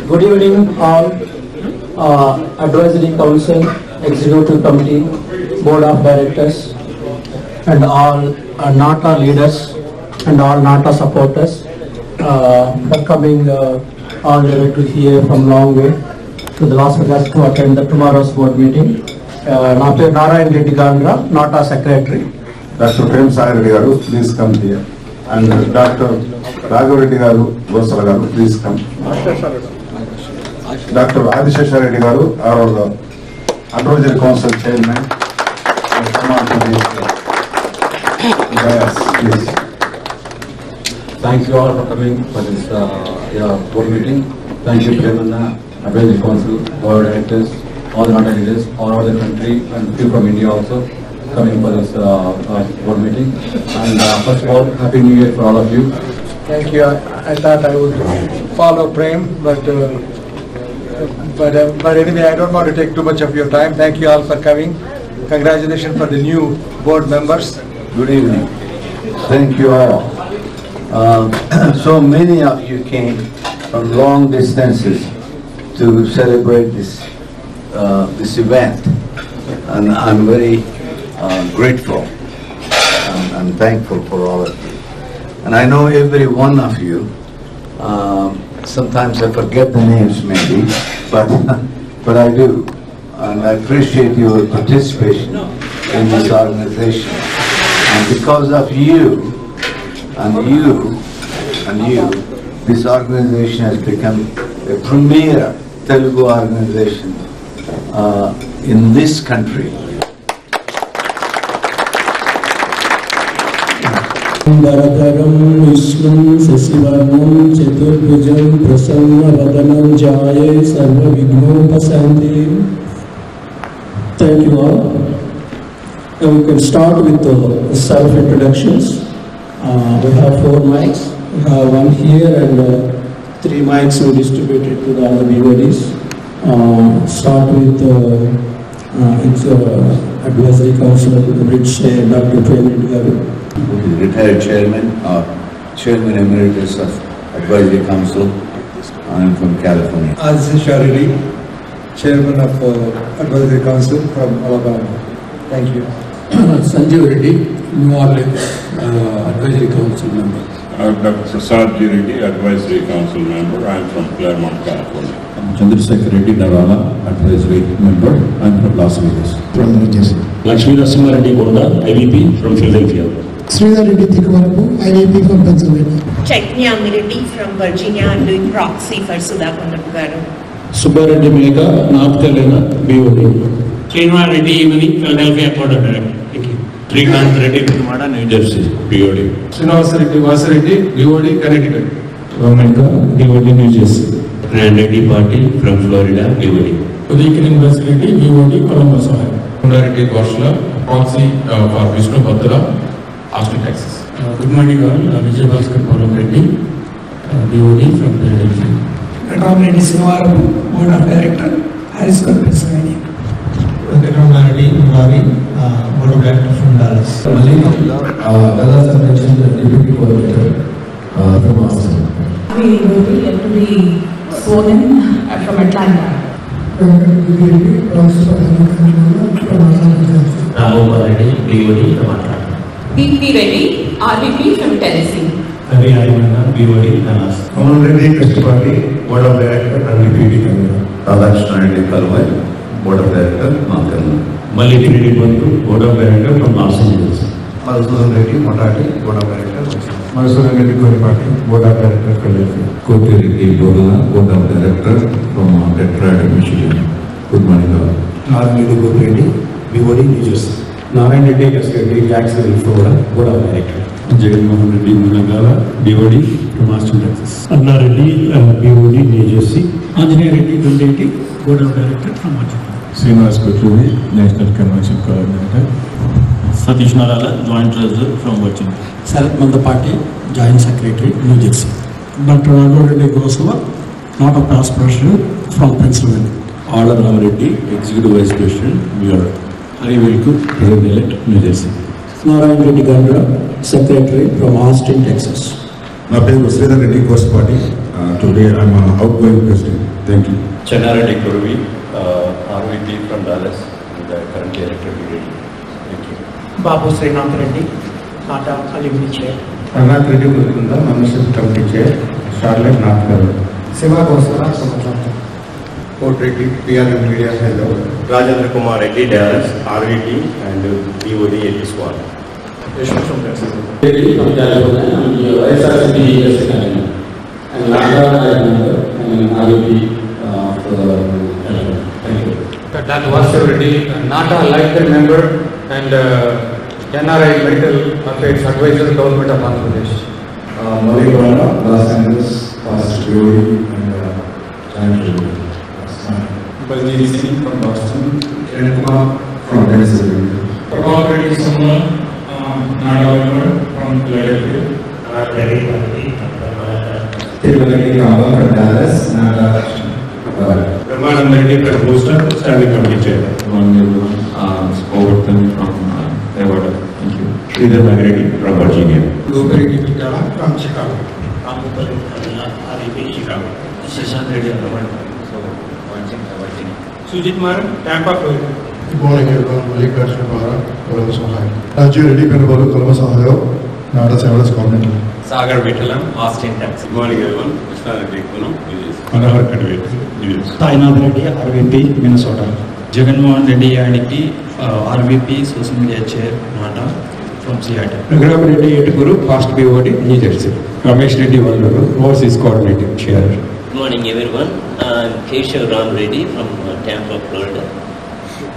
Good evening all. Advisory Council, Executive Committee, Board of Directors, and all NATA leaders and all NATA supporters for coming all the way to here from long way to the Las Vegas to attend the tomorrow's board meeting. Na peru Narayan Reddy Gandra, NATA Secretary. Dr. Prem Sai Reddy Garu, please come here. And Dr. Raghav Reddy Garu, Gosala Garu, please come. Dr. Adishesha Reddy Garu, our Advisory Council Chairman. Come on to this. Yes, please. Thank you all for coming for this board meeting. Thank you, Chairman, Advisory Council, Board of Directors, all the NATA leaders, all over the country, and few from India also coming for this board meeting. And first of all, Happy New Year for all of you. Thank you. I thought I would follow Prem, but anyway, I don't want to take too much of your time. Thank you all for coming. Congratulations for the new board members. Good evening. Thank you all. So many of you came from long distances to celebrate this event, and I'm very grateful and thankful for all of you. And I know every one of you. Sometimes I forget the names, maybe, but I do, and I appreciate your participation in this organization. And because of you, this organization has become a premier Telugu organization in this country. Bharadaram Vishnu Sasivarnam Chaturbhujam Prasanna Vadanam Jaye Sarva Vignopasanti. Thank you all. Now we can start with the self-introductions. We have 4 mics. We have one here and 3 mics we distributed to the other VODs. Start with Advisory Council, Rich Dr. Prem Reddy Garu. Retired chairman or chairman emeritus of Advisory Council. I am from California. Adishesha Reddy, chairman of Advisory Council from Alabama. Thank you. Sanjeev Reddy, New Orleans Advisory Council member. Dr. Prasad G. Reddy, Advisory Council member. I am from Claremont, California. Chandrasekhar Reddy Narala, Advisory member. I am from Las Vegas. From New Jersey. Lakshmi Narasimha Reddy Gonda, IVP from Philadelphia. Sridhar Reddy Tikavarapu, IVP from Pennsylvania. Chaitanya Amirreddy from Virginia. I'm doing proxy for Sudha Kondapugaru. Subbareddy Megha, North Carolina, BOD. Srinivas Reddy, Philadelphia, Board of Directors. Thank you. Srikanth Reddy, Kumada, New Jersey, BOD. Srinivas Reddy, Vasareddy, BOD, Connecticut. Romanga, BOD, New Jersey. Ran Reddy Party from Florida, BOD. Udaikiran Vasareddy, BOD, Columbus, Ohio. Reddy Goshla, proxy for Vishnu Bhattara, Austin, Texas. Good morning all. Vijay Bhaskar Polam Reddy, BOD from Philadelphia. Ram Reddy Sinwarapu, Board of Director, Harrisburg, Pennsylvania. Ram Reddy Murari, Board of Directors from Dallas. Dada mentioned the Deputy Coordinator from Austin. We will be yet to be sworn in from Atlanta. Raghava Reddy, BOD from Atlanta. BP Reddy, RVP from Tennessee. Ravi Ayana, BOD, Dallas. Aman Reddy, Trust Party, Board of Directors and Deputy Commissioner. Radhakrishna Reddy Kalwai, Board of Directors, North Carolina. Malini Reddy Bandhu, Board of Directors from Los Angeles. Madhusudan Reddy, Motati, Board of Directors. Madhusudan Reddy Party, Board of Directors, Philadelphia. Koti Reddy Borla, Board of Directors from Detroit, Michigan. Good morning all. Narayan Reddy, BOD, New Jersey. Narayan Reddy, Secretary, Jacksonville, Florida, Board of Directors. Jagannath Reddy Munagala, BOD from Austin, Texas. Anna Reddy, BOD, New Jersey. Anjane Reddy, Dundee, Board of Directors from Washington. Srinivas Kothuri, National Convention Coordinator. Satish Narala, Joint Treasurer from Virginia. Sarath Mandapati, Joint Secretary, New Jersey. Dr. Raghav Reddy Gosala, NATA Past President from Pennsylvania. Ala Ram Reddy, Executive Vice President, New York. Hari Velku, President-elect, New Jersey. Narayan Reddy Gandra, Secretary from Austin, Texas. నా పేరు Sridhar Reddy Kosapati. Today I'm outgoing president. Thank you. Channareddy Kuruvi, RVP from Dallas, and currently elected BJD. Thank you. Babu Srinath Reddy, Nata Alumni Chair. Arnath Reddy Gurukunda, Membership Committee Chair, Charlotte North Carolina. Siva Goswara, Samachara. Port Reddy, PR and Media, hello. Rajendra Kumar Reddy, Dallas, RVP, and BOD at this one. Yashwant from Texas. Reddy from California, and SRCP Academy. And Nata and RVP for the thank you. Dr. Vasu Reddy, Nata Lifetime Member and NRI Medical Affairs Advisor, Government of Andhra Pradesh. Malik Rana, Los Angeles, past BOD and Giant. Baljeet Singh from Boston. Kiran Kumar from Pennsylvania. Prabhakar Reddy Samuel, Nada member from Philadelphia. Tirupati Rama from Dallas, Nada. Ramanand Reddy from Houston, Standing Committee Chair. Overton from Nevada. Thank you. Sridhar Reddy from Virginia. Lupari Pitala from Chicago. Ramgopal RVP Chicago. Shashank Reddy Sujit Maran, Tampa, Florida. Good morning everyone. Mallikarjuna Para, Kolama Sahaya. Raju Reddy Penabalu, Kolama Sahaya, Nada Sevadas Coordinator. Sagar Vitalam, Austin, Texas. Good morning everyone. Krishna Reddy Kunam, Manohar Kadve, Tainath Reddy, RVP, Minnesota. Jaganmohan Reddy Aniki, RVP, Social Media Chair, Nata, from Seattle. Raghuram Reddy Yetuguru, past BOD, New Jersey. Ramesh Reddy Valluru, Overseas Coordinator, Chair. Good morning everyone. I'm Keshav Ram Reddy from Tampa, Florida.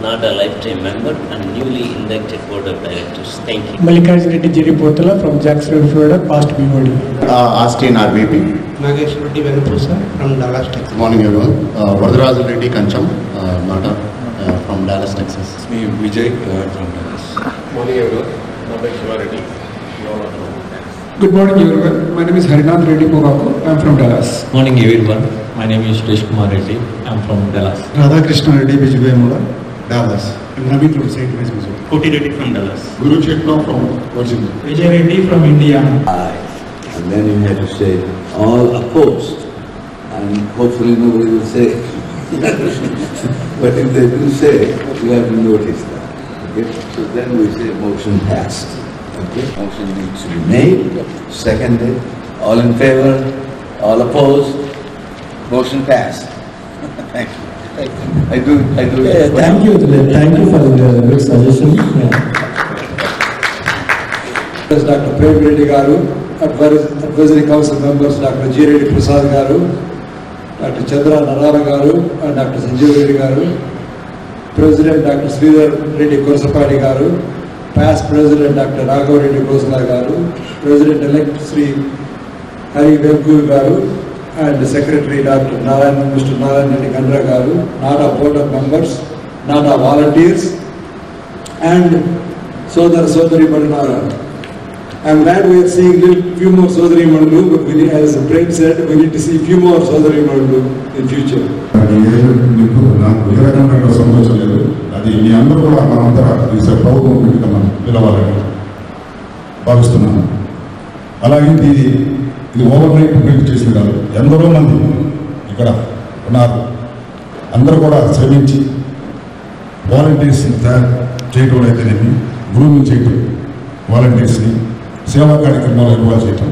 Not a lifetime member and newly inducted board of directors. Thank you. Mallikarjuna Reddy Jerry Potala from Jacksonville, Florida, past BOD. Austin RVP. Nagesh Reddy Venupusa from Dallas, Texas. Good morning everyone. Varadaraju Reddy Kancham, Nata, from Dallas, Texas. It's me, Vijay, from Dallas. Morning everyone. Nata Shiva Reddy. Good morning everyone. My name is Harinath Reddy Pogaku. I am from Dallas. Morning everyone. My name is Suresh Kumar Reddy. I am from Dallas. Radhakrishna Reddy Vijayamula, Dallas. I'm Naveen from St. Louis, Missouri. Koti Reddy from Dallas. Guru Chetna from Virginia. Vijay Reddy from Indiana. And then you have to say all opposed, and hopefully nobody will say. But if they do say, you have to notice that. Okay? So then we say motion passed. Okay? Motion needs to be made, seconded, all in favor, all opposed, motion passed. Thank you. I do. Thank you for the good suggestion. Dr. Prem Reddy Garu, Advisory Council members Dr. G. Reddy Prasad Garu, Dr. Chandra Narara Garu, and Dr. Sanjeev Reddy Garu, President Dr. Sridhar Reddy Korsapati Garu, past President Dr. Raghav Reddy Kosala Garu, President-elect Sri Hari Vemkuru Garu, and the Secretary Dr. Mr. Narayan Reddy Gandra Garu, NATA Board of Members, NATA volunteers, and Sodari Manara. I'm glad we are seeing few more Sodari Mandu, but we need, as Prem said, we need to see few more Sodari Mandu in future. నాకు ఏ రకమైన సంతోషం లేదు. అది మీ అందరూ కూడా మనంతా ప్రభుత్వం పెట్టి మనం పిలవాలని భావిస్తున్నాను. అలాగే ఇది ఓవర్ నైట్ ప్రింట్ చేసింది కాదు. ఎందరో మంది ఇక్కడ ఉన్నారు. అందరూ కూడా శ్రమించి వాలంటీర్స్ని తయారు చేయడం అయితేనేమి, గ్రూమింగ్ చేయటం, వాలంటీర్స్ని సేవా కార్యక్రమాలు ఇన్వాల్వ్ చేయటం,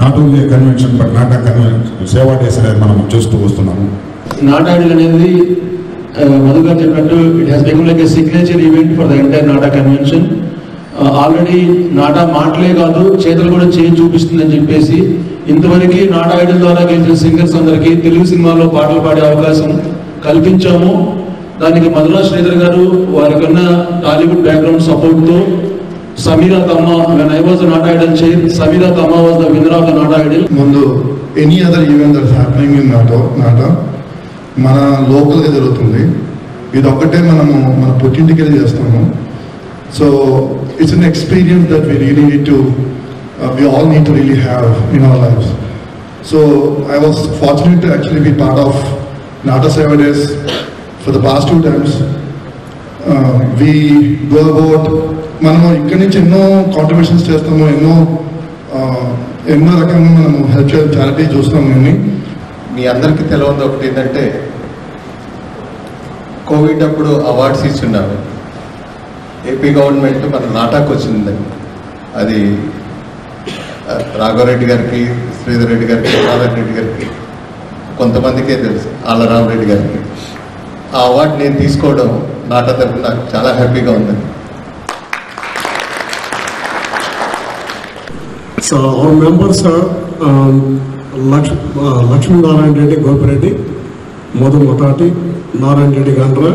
not only convention but NATA convention Seva days అనేది మనం చూస్తూ వస్తున్నాము. నాటా అనేది మధు గారు చెప్పినట్టు it has become like a signature event for the entire NATA convention. Already NATA మాటలే కాదు చేతులు కూడా చేయి చూపిస్తుందని చెప్పేసి ఇంతవరకు నాటా ఐడల్ ద్వారా గెలిచిన సింగర్స్ అందరికీ తెలుగు సినిమాలో పాటలు పాడే అవకాశం కల్పించాము. దానికి మధురా శ్రీధర్ గారు వారికి ఉన్న టాలీవుడ్ బ్యాక్గ్రౌండ్ సపోర్ట్తో Samira Thamma, when I was a Nata Idol chair, Samira Thamma was the winner of the Nata Idol. Mundu, any other event that's happening in Nata, mana local ga jarugutundi. Idi okkate manamu mana puttintiki chestamu. So it's an experience that we really need to, we all need to really have in our lives. So I was fortunate to actually be part of Nata 7 days for the past 2 times. We go about మనము ఇక్కడి నుంచి ఎన్నో contributions చేస్తాము, ఎన్నో ఎన్నో రకంగా మనం help చేయాలి, చారిటీ చూస్తున్నాం. కానీ మీ అందరికీ తెలియదు ఒకటి ఏంటంటే కోవిడ్ అప్పుడు అవార్డ్స్ ఇస్తున్నారు. ఏపీ గవర్నమెంట్ మన నాటాకు వచ్చిందండి. అది రాఘవరెడ్డి గారికి, శ్రీధర్ రెడ్డి గారికి, రాధారెడ్డి రెడ్డి గారికి, కొంతమందికే తెలుసు, ఆళ్ళరామరెడ్డి గారికి. ఆ అవార్డు నేను తీసుకోవడం నాటా తరఫున నాకు చాలా హ్యాపీగా ఉందండి. So our members are Lakshmi Narayan Reddy Gopireddy, Madhu Matati, Narayan Reddy Gandra,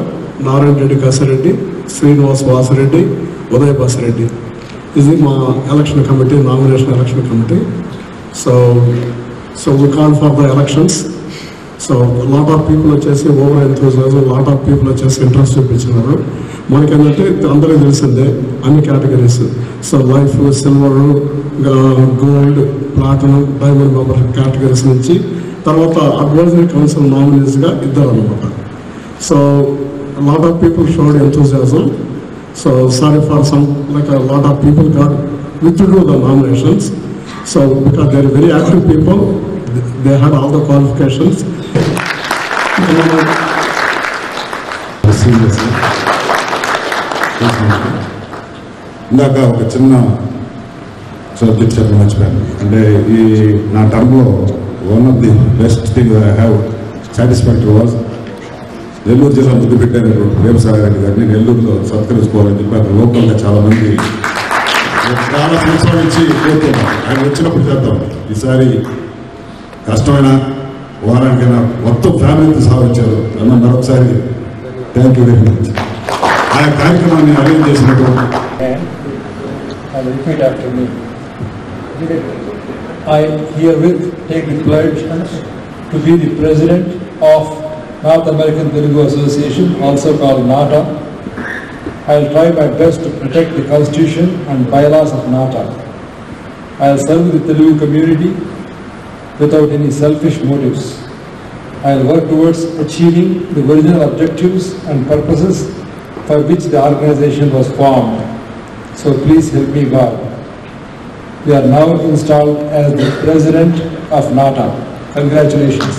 Narayan Reddy Kasireddy, Srinivas Vasareddy, Uday Basireddy. This is my election committee, nomination election committee. So we call for the elections. So a lot of people వచ్చేసి over enthusiasm, lot of people వచ్చేసి interest చూపించినారు. మనకేంటంటే అందరికీ తెలిసిందే అన్ని categories. So life, silver, gold, platinum, diamond member categories నుంచి తర్వాత advisory council నామినీస్గా ఇద్దరు అనమాట. So lot of people showed enthusiasm. So sorry for some, like a lot of people got withdrew the nominations. So because they are very active people, they had all the qualifications. ఇందాక ఒక చిన్న subject చెప్పడం మర్చిపోయాను. అంటే ఈ నా టర్మ్లో one of the best thing I have satisfactory was Nellore జిల్లా ముద్దు పెట్టినటువంటి ప్రేమసాగర్ గారిని నెల్లూరులో సత్కరించుకోవాలని చెప్పి అక్కడ లోకల్గా చాలామంది చాలా సంవత్సరాల నుంచి కోరుతున్నాం. ఆయన వచ్చినప్పుడు చేద్దాం. ఈసారి కష్టమైన వారానికైనా మొత్తం ఫ్యామిలీతో సాధించారు అన్న మరొకసారి థ్యాంక్ యూ వెరీ మచ్. ఆ కార్యక్రమాన్ని అరేంజ్ చేసినటువంటి repeat after me. I herewith take the pledge to be the president of North American Telugu Association, also called NATA. I will try my best to protect the constitution and bylaws of NATA. I will serve the Telugu community without any selfish motives. I will work towards achieving the original objectives and purposes for which the organization was formed. So please help me God. We are now installed as the president of NATA. Congratulations.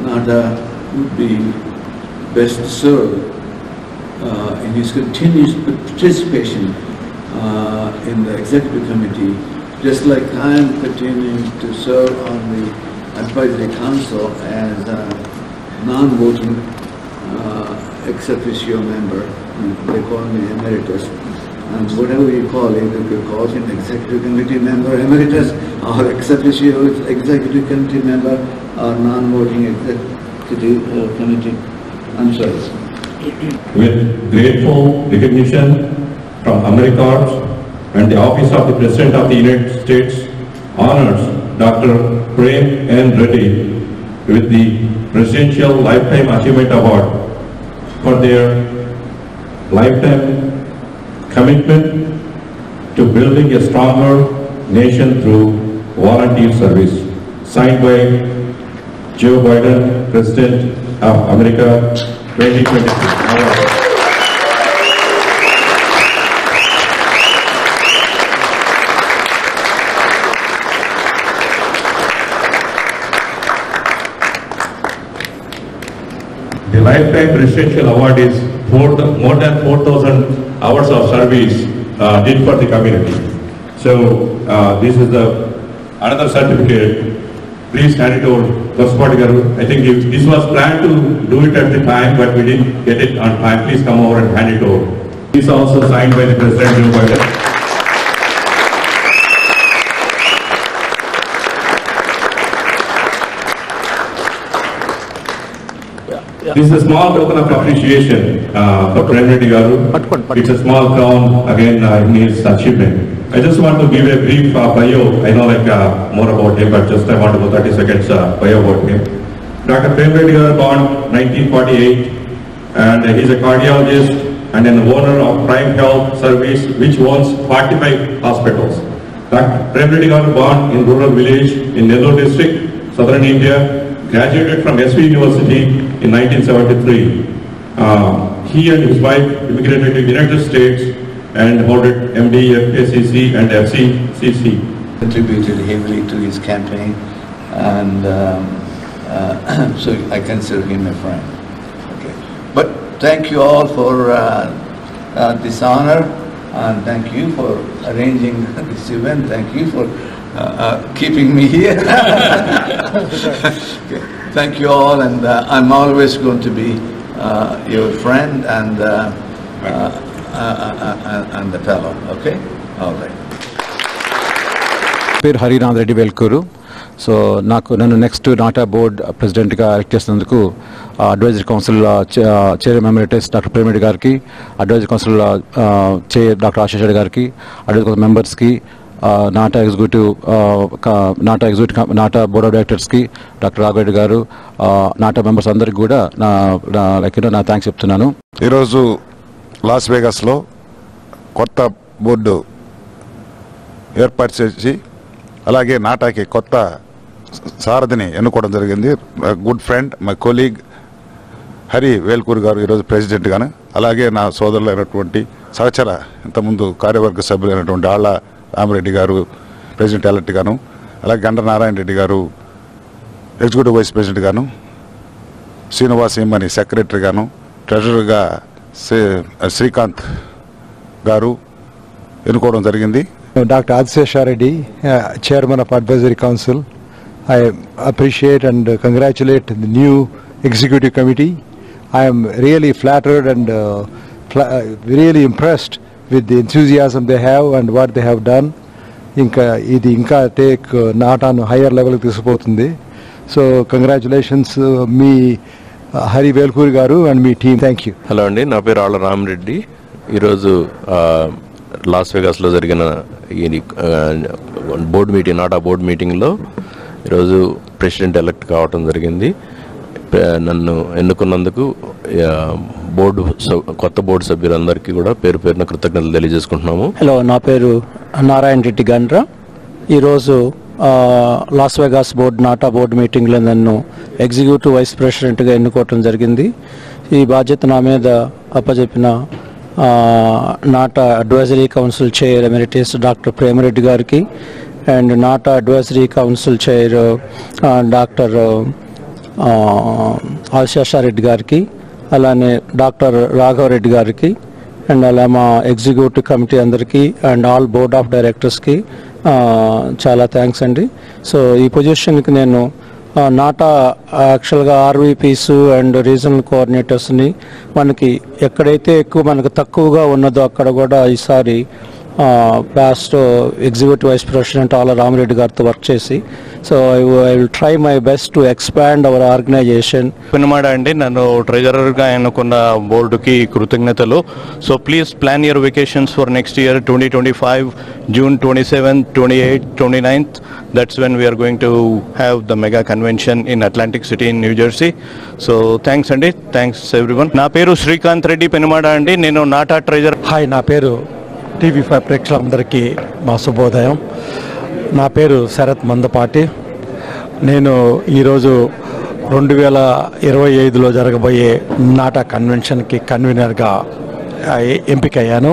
NATA would be best served in his continuous participation in the executive committee, just like I am continuing to serve on the advisory council as a non-voting ex officio member. They call me emeritus, and whatever you call it, if you call him executive committee member emeritus or ex officio executive committee member or non-voting executive committee, I'm sorry. With grateful recognition from Americards and the Office of the President of the United States honors Dr. Prem N. Reddy with the Presidential Lifetime Achievement Award for their lifetime commitment to building a stronger nation through volunteer service. Signed by Joe Biden, President of America, 2023. The Lifetime Presidential Award is more than 4,000 hours of service did for the community. So this is another certificate. Please hand it over. I think this was planned to do it at the time, but we didn't get it on time. Please come over and hand it over. This is also signed by the President Joe Biden. This is a small token of appreciation for Prem Reddy Garu. It's a small crown again in his achievement. I just want to give a brief bio. I know more about him, but just I want to go 30 seconds bio about him. Dr. Prem Reddy Garu born 1948, and he's a cardiologist and an owner of Prime Health Service, which owns 45 hospitals. Dr. Prem Reddy Garu born in rural village in Nellore district, southern India, graduated from SV University in 1973. He and his wife immigrated to the United States and held MD, FKCC and FCCC. Contributed heavily to his campaign, and so I consider him a friend. Okay. But thank you all for this honor, and thank you for arranging this event. Thank you for keeping me here. Okay. Thank you all, and I'm always going to be your friend and the fellow. Okay? All right. పేరు Harinath Reddy Velkuru. So నన్ను next NATA board ప్రెసిడెంట్గా elect చేసినందుకు advisory council chairman emeritus doctor Premireddy గారికి, advisory council chair doctor Ashish Reddy గారికి, advisory council మెంబర్స్కి, NATA executive NATA board of డైరెక్టర్స్కి, doctor Raghavareddy గారు, NATA members అందరికి కూడా నా థ్యాంక్స్ చెప్తున్నాను. ఈరోజు లాస్ వేగాస్లో కొత్త బోర్డు ఏర్పాటు చేసి అలాగే నాటాకి కొత్త సారథిని ఎన్నుకోవడం జరిగింది. Good friend, my colleague Hari Velkur గారు ఈరోజు ప్రెసిడెంట్ గాను, అలాగే నా సోదరులైనటువంటి సహచర ఇంతకుముందు కార్యవర్గ సభ్యులైనటువంటి ఆళ్ళ రామిరెడ్డి గారు ప్రెసిడెంట్ ఎలక్ట్ గాను, అలాగే గండ నారాయణ రెడ్డి గారు ఎగ్జిక్యూటివ్ వైస్ ప్రెసిడెంట్ గాను, శ్రీనివాస్ ఇమ్మని సెక్రటరీ గాను, ట్రెజరర్గా శ్రీకాంత్ గారు ఎన్నుకోవడం జరిగింది. Dr. Adisesha Reddy, Chairman of Advisory Council. I appreciate and congratulate the new Executive Committee. I am really flattered and really impressed with the enthusiasm they have and what they have done. Inka take not on higher level తీసుకుపోతుంది. So congratulations me Hari Velkuri garu and me team. Thank you. Hello అండి, నా పేరు ఆళ్ళ రామిరెడ్డి. ఈరోజు loss వేగాస్లో జరిగిన ఈ board meeting, నాటా board మీటింగ్లో ఈరోజు president elect కావటం జరిగింది. నన్ను ఎన్నుకున్నందుకు కొత్త బోర్డు సభ్యులందరికీ కూడా పేరు పేరున కృతజ్ఞతలు తెలియజేసుకుంటున్నాము. హలో, నా పేరు నారాయణ రెడ్డి గండ్ర. ఈరోజు లాస్ వేగాస్ నాటా బోర్డు మీటింగ్లో నన్ను ఎగ్జిక్యూటివ్ వైస్ ప్రెసిడెంట్గా ఎన్నుకోవటం జరిగింది. ఈ బాధ్యత నా మీద అప్పచెప్పిన NATA advisory council chair emeritus doctor Premireddy గారికి and NATA advisory council chair doctor Ashishareddy గారికి, అలానే డాక్టర్ రాఘవరెడ్డి గారికి, అండ్ అలా మా ఎగ్జిక్యూటివ్ కమిటీ అందరికీ అండ్ ఆల్ బోర్డ్ ఆఫ్ డైరెక్టర్స్కి చాలా థ్యాంక్స్ అండి. సో ఈ పొజిషన్కి నేను నాటా యాక్చువల్గా ఆర్వీపీస్ అండ్ రీజనల్ కోఆర్డినేటర్స్ని మనకి ఎక్కడైతే ఎక్కువ మనకు తక్కువగా ఉన్నదో అక్కడ కూడా ఈసారి పాస్ట్ ఎగ్జిక్యూటివ్ వైస్ ప్రెసిడెంట్ ఆళ్ళ రామిరెడ్డి గారితో వర్క్ చేసి, so I will try my best to expand our organisation. Pinnamada అండి, నన్ను ట్రెజరర్గా ఎన్నుకున్న బోర్డుకి కృతజ్ఞతలు. So please plan your vacations for next year 2025, June 27th, 28th, 29th. That's when we are going to have the mega convention in Atlantic City in New Jersey. So thanks అండి, thanks everyone. నా పేరు శ్రీకాంత్ రెడ్డి పెనుమాడ అండి, నేను నాటా treasurer. Hi, నా పేరు TV5 ప్రేక్షకులందరికీ మా శుభోదయం. నా పేరు శరత్ మందపాటి. నేను ఈరోజు 2025లో జరగబోయే నాటా కన్వెన్షన్కి కన్వీనర్గా ఎంపికయ్యాను.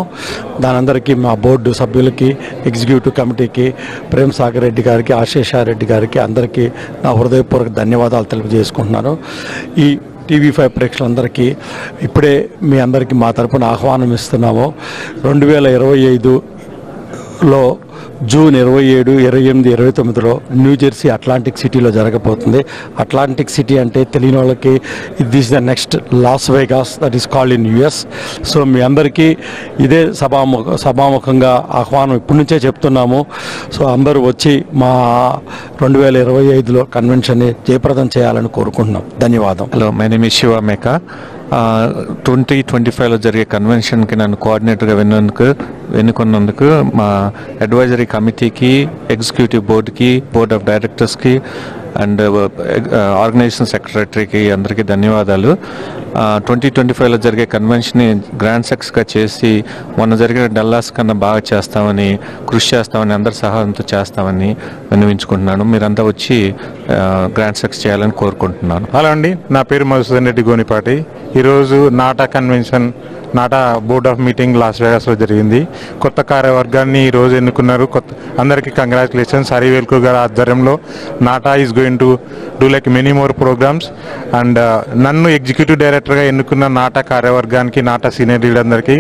దానందరికీ మా బోర్డు సభ్యులకి, ఎగ్జిక్యూటివ్ కమిటీకి, ప్రేమ్ సాగర్ రెడ్డి గారికి, ఆశీషారెడ్డి గారికి అందరికీ నా హృదయపూర్వక ధన్యవాదాలు తెలియజేసుకుంటున్నాను. ఈ TV5 ప్రేక్షకులందరికీ ఇప్పుడే మీ అందరికీ మా తరపున ఆహ్వానం ఇస్తున్నాము. 2025లో జూన్ 27, 28, 29లో న్యూజెర్సీ అట్లాంటిక్ సిటీలో జరగబోతుంది. అట్లాంటిక్ సిటీ అంటే తెలియని వాళ్ళకి this the next Las Vegas, that is called in US. So మీ అందరికీ ఇదే సభాముఖంగా ఆహ్వానం ఇప్పటి నుంచే చెప్తున్నాము. సో అందరూ వచ్చి మా 2025లో కన్వెన్షన్ని జయప్రదం చేయాలని కోరుకుంటున్నాం. ధన్యవాదం. Hello, my name is Shiva Meka. 2025లో జరిగే కన్వెన్షన్కి నన్ను కోఆర్డినేటర్గా ఎన్నుకున్నందుకు మా అడ్వైజరీ కమిటీకి, ఎగ్జిక్యూటివ్ బోర్డుకి, బోర్డ్ ఆఫ్ డైరెక్టర్స్కి అండ్ ఆర్గనైజేషన్ సెక్రటరీకి అందరికీ ధన్యవాదాలు. 2025లో జరిగే కన్వెన్షన్ని గ్రాండ్ సక్సెస్గా చేసి మొన్న జరిగిన డల్లాస్ కన్నా బాగా చేస్తామని, కృషి చేస్తామని, అందరి సహాయంతో చేస్తామని విన్నవించుకుంటున్నాను. మీరంతా వచ్చి గ్రాండ్ సక్సెస్ చేయాలని కోరుకుంటున్నాను. హలో అండి, నా పేరు మధుసూదన్ రెడ్డి గోనిపాటి. ఈరోజు NATA convention, NATA board of meeting Las వేగాస్లో జరిగింది. కొత్త కార్యవర్గాన్ని ఈరోజు ఎన్నుకున్నారు. అందరికీ కంగ్రాచులేషన్స్. హరివేల్కు గారి ఆధ్వర్యంలో NATA is going to do like many more programmes. And నన్ను ఎగ్జిక్యూటివ్ డైరెక్టర్గా ఎన్నుకున్న నాటా కార్యవర్గానికి, నాటా సీనియర్ లీడర్ అందరికీ